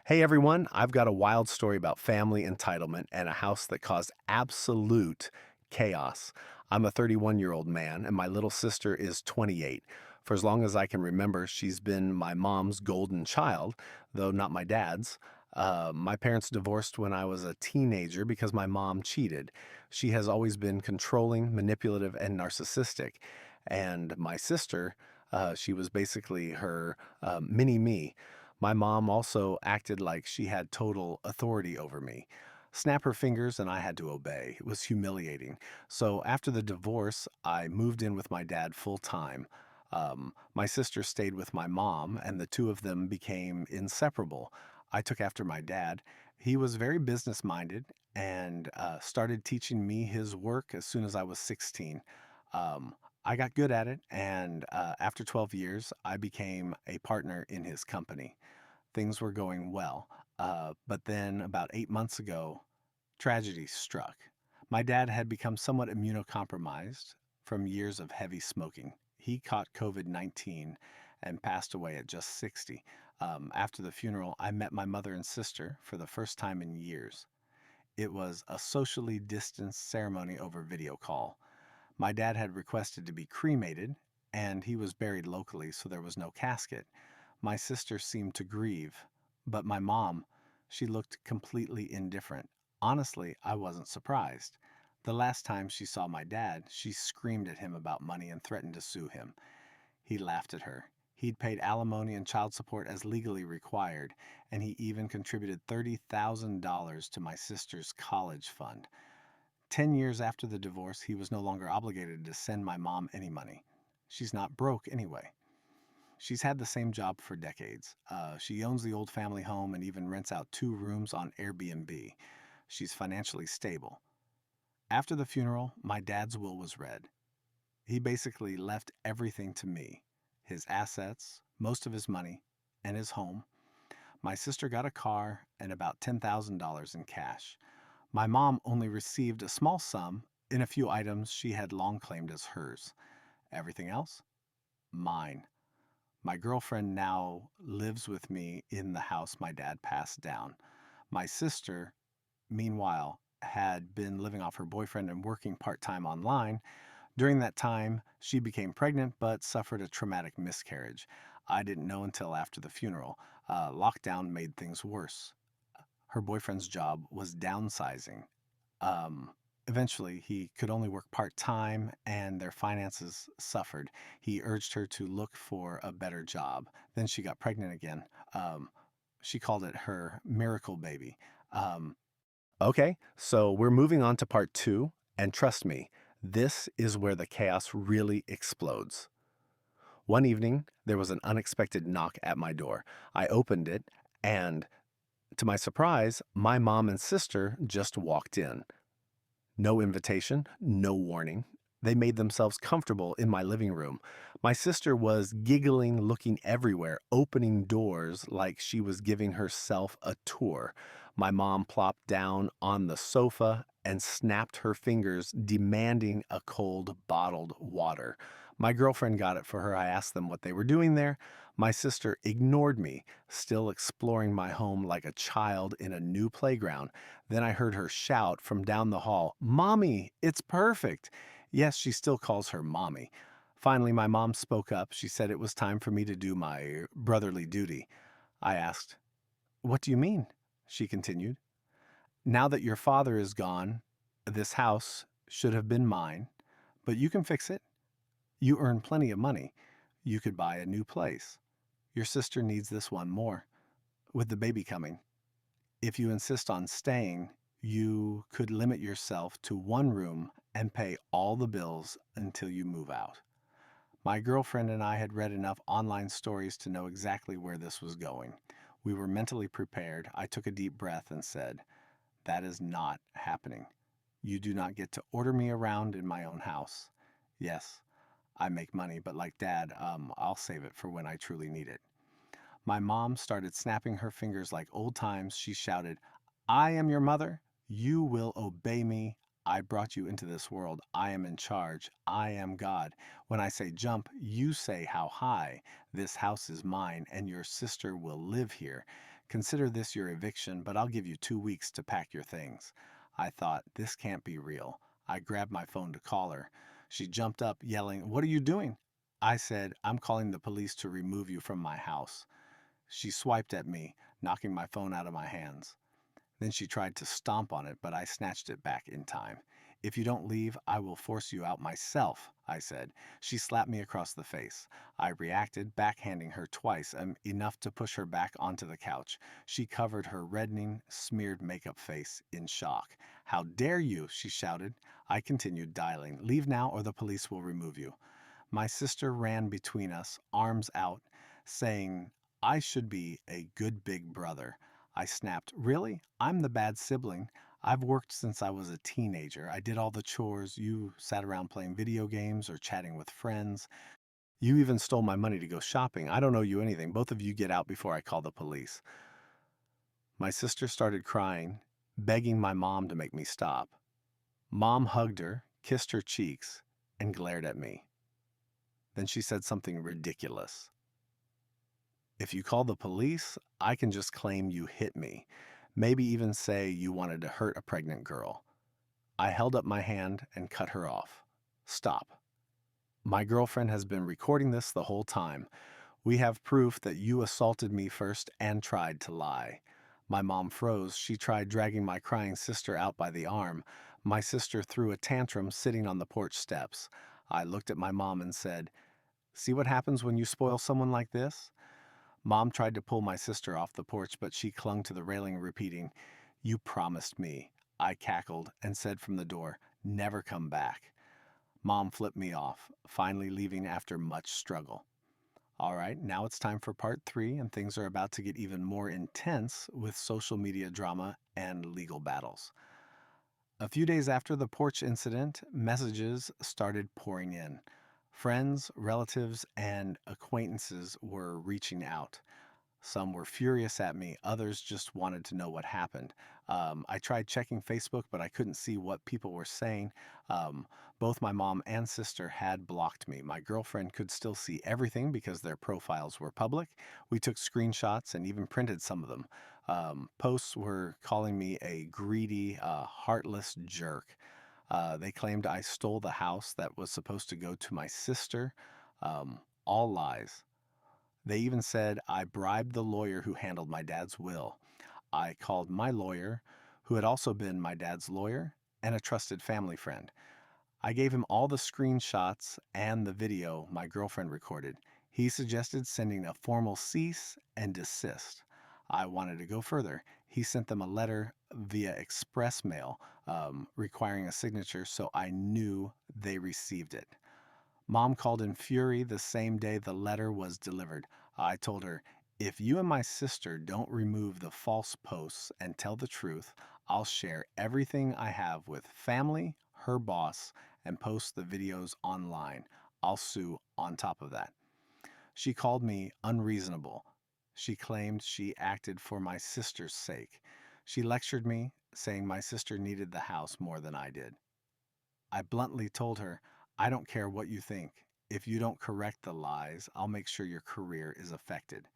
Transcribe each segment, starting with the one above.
Hey everyone, I've got a wild story about family entitlement and a house that caused absolute chaos. I'm a 31-year-old man, and my little sister is 28. For as long as I can remember, she's been my mom's golden child, though not my dad's. My parents divorced when I was a teenager because my mom cheated. She has always been controlling, manipulative, and narcissistic. And my sister, she was basically her mini me. My mom also acted like she had total authority over me. Snap her fingers and I had to obey. It was humiliating. So after the divorce, I moved in with my dad full time. My sister stayed with my mom, and the two of them became inseparable. I took after my dad. He was very business minded and started teaching me his work as soon as I was 16. Um, I got good at it, and after 12 years, I became a partner in his company. Things were going well. But then about 8 months ago, tragedy struck. My dad had become somewhat immunocompromised from years of heavy smoking. He caught COVID 19 and passed away at just 60. After the funeral, I met my mother and sister for the first time in years. It was a socially distanced ceremony over video call. My dad had requested to be cremated, and he was buried locally, so there was no casket. My sister seemed to grieve, but my mom, she looked completely indifferent. Honestly, I wasn't surprised. The last time she saw my dad, she screamed at him about money and threatened to sue him. He laughed at her. He'd paid alimony and child support as legally required, and he even contributed $30,000 to my sister's college fund. 10 years after the divorce, he was no longer obligated to send my mom any money. She's not broke anyway. She's had the same job for decades. She owns the old family home and even rents out 2 rooms on Airbnb. She's financially stable. After the funeral, my dad's will was read. He basically left everything to me: his assets, most of his money, and his home. My sister got a car and about $10,000 in cash. My mom only received a small sum in a few items she had long claimed as hers. Everything else? Mine. My girlfriend now lives with me in the house my dad passed down. My sister, meanwhile, had been living off her boyfriend and working part time online. During that time, she became pregnant but suffered a traumatic miscarriage. I didn't know until after the funeral. Lockdown made things worse. Her boyfriend's job was downsizing. Um, Eventually, he could only work part time and their finances suffered. He urged her to look for a better job. Then she got pregnant again. Um, she called it her miracle baby. Um, okay, so we're moving on to part two, and trust me, this is where the chaos really explodes. One evening, there was an unexpected knock at my door. I opened it, and to my surprise, my mom and sister just walked in. No invitation, no warning. They made themselves comfortable in my living room. My sister was giggling, looking everywhere, opening doors like she was giving herself a tour. My mom plopped down on the sofa and snapped her fingers, demanding a cold bottled water. My girlfriend got it for her. I asked them what they were doing there. My sister ignored me, still exploring my home like a child in a new playground. Then I heard her shout from down the hall, "Mommy, it's perfect." Yes, she still calls her mommy. Finally, my mom spoke up. She said it was time for me to do my brotherly duty. I asked, "What do you mean?" She continued, "Now that your father is gone, this house should have been mine, but you can fix it. You earn plenty of money. You could buy a new place. Your sister needs this one more, with the baby coming. If you insist on staying, you could limit yourself to one room and pay all the bills until you move out." My girlfriend and I had read enough online stories to know exactly where this was going. We were mentally prepared. I took a deep breath and said, "That is not happening. You do not get to order me around in my own house. Yes, I make money, but like dad, I'll save it for when I truly need it." My mom started snapping her fingers like old times. She shouted, "I am your mother. You will obey me. I brought you into this world. I am in charge. I am God. When I say jump, you say how high. This house is mine, and your sister will live here. Consider this your eviction, but I'll give you 2 weeks to pack your things. I thought, this can't be real. I grabbed my phone to call her. She jumped up, yelling, "What are you doing?" I said, "I'm calling the police to remove you from my house." She swiped at me, knocking my phone out of my hands. Then she tried to stomp on it, but I snatched it back in time. "If you don't leave, I will force you out myself," I said. She slapped me across the face. I reacted, backhanding her twice, enough to push her back onto the couch. She covered her reddening, smeared makeup face in shock. "How dare you!" she shouted. I continued dialing. "Leave now or the police will remove you." My sister ran between us, arms out, saying I should be a good big brother. I snapped, "Really? I'm the bad sibling. I've worked since I was a teenager. I did all the chores. You sat around playing video games or chatting with friends. You even stole my money to go shopping. I don't owe you anything. Both of you get out before I call the police." My sister started crying, begging my mom to make me stop. Mom hugged her, kissed her cheeks, and glared at me. Then she said something ridiculous. "If you call the police, I can just claim you hit me. Maybe even say you wanted to hurt a pregnant girl." I held up my hand and cut her off. "Stop. My girlfriend has been recording this the whole time. We have proof that you assaulted me first and tried to lie." My mom froze. She tried dragging my crying sister out by the arm. My sister threw a tantrum sitting on the porch steps. I looked at my mom and said, "See what happens when you spoil someone like this?" Mom tried to pull my sister off the porch, but she clung to the railing, repeating, "You promised me." I cackled and said from the door, "Never come back." Mom flipped me off, finally leaving after much struggle. All right, now it's time for part 3, and things are about to get even more intense with social media drama and legal battles. A few days after the porch incident, messages started pouring in. Friends, relatives, and acquaintances were reaching out. Some were furious at me, others just wanted to know what happened. I tried checking Facebook, but I couldn't see what people were saying. Um, Both my mom and sister had blocked me. My girlfriend could still see everything because their profiles were public. We took screenshots and even printed some of them. Posts were calling me a greedy, heartless jerk. They claimed I stole the house that was supposed to go to my sister. All lies. They even said I bribed the lawyer who handled my dad's will. I called my lawyer, who had also been my dad's lawyer, and a trusted family friend. I gave him all the screenshots and the video my girlfriend recorded. He suggested sending a formal cease and desist. I wanted to go further. He sent them a letter via express mail requiring a signature, so I knew they received it. Mom called in fury the same day the letter was delivered. I told her, "If you and my sister don't remove the false posts and tell the truth, I'll share everything I have with family, her boss, and post the videos online. I'll sue on top of that." She called me unreasonable. She claimed she acted for my sister's sake. She lectured me, saying my sister needed the house more than I did. I bluntly told her, "I don't care what you think. If you don't correct the lies, I'll make sure your career is affected."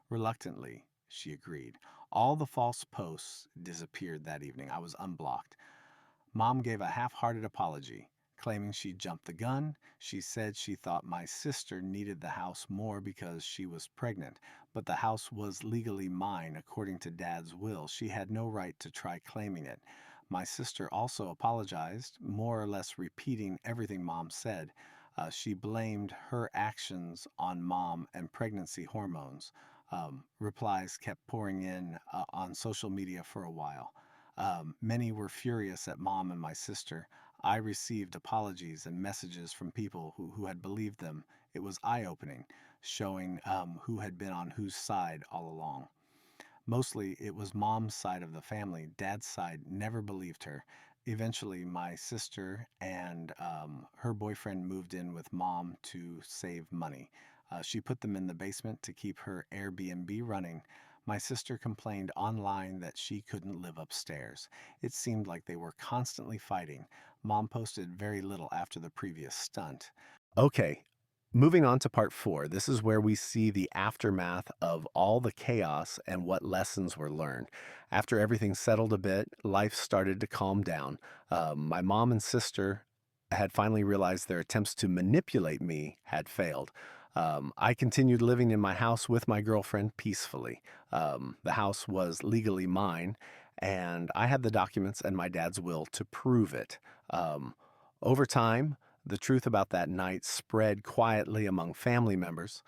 Reluctantly, she agreed. All the false posts disappeared that evening. I was unblocked. Mom gave a half hearted apology, claiming she jumped the gun. She said she thought my sister needed the house more because she was pregnant, but the house was legally mine according to Dad's will. She had no right to try claiming it. My sister also apologized, more or less repeating everything Mom said. She blamed her actions on Mom and pregnancy hormones. Replies kept pouring in on social media for a while. Many were furious at Mom and my sister. I received apologies and messages from people who had believed them. It was eye opening, showing who had been on whose side all along. Mostly it was Mom's side of the family. Dad's side never believed her. Eventually, my sister and her boyfriend moved in with Mom to save money. She put them in the basement to keep her Airbnb running. My sister complained online that she couldn't live upstairs. It seemed like they were constantly fighting. Mom posted very little after the previous stunt. Okay, Moving on to part four, this is where we see the aftermath of all the chaos and what lessons were learned. After everything settled a bit, life started to calm down. My mom and sister had finally realized their attempts to manipulate me had failed. I continued living in my house with my girlfriend peacefully. The house was legally mine, and I had the documents and my dad's will to prove it. Um, Over time, the truth about that night spread quietly among family members.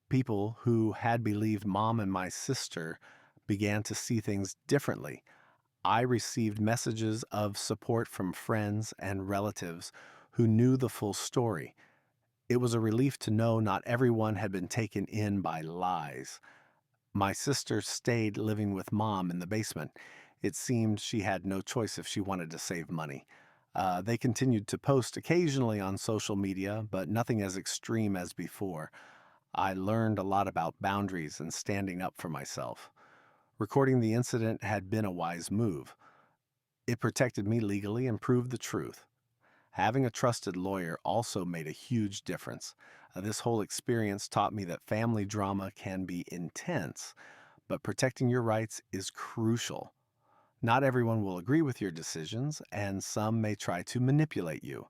People who had believed mom and my sister began to see things differently. I received messages of support from friends and relatives who knew the full story. It was a relief to know not everyone had been taken in by lies. My sister stayed living with mom in the basement. It seemed she had no choice if she wanted to save money. They continued to post occasionally on social media, but nothing as extreme as before. I learned a lot about boundaries and standing up for myself. Recording the incident had been a wise move. It protected me legally and proved the truth. Having a trusted lawyer also made a huge difference. This whole experience taught me that family drama can be intense, but protecting your rights is crucial. Not everyone will agree with your decisions, and some may try to manipulate you.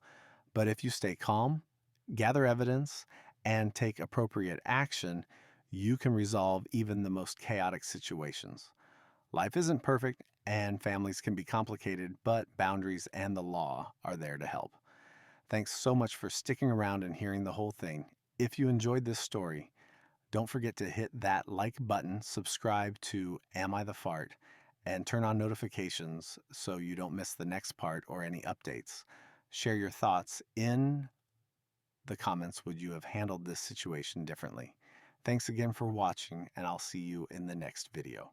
But if you stay calm, gather evidence, and take appropriate action, you can resolve even the most chaotic situations. Life isn't perfect, and families can be complicated, but boundaries and the law are there to help. Thanks so much for sticking around and hearing the whole thing. If you enjoyed this story, don't forget to hit that like button, subscribe to Am I the Fart, and turn on notifications so you don't miss the next part or any updates. Share your thoughts in the comments. Would you have handled this situation differently? Thanks again for watching, and I'll see you in the next video.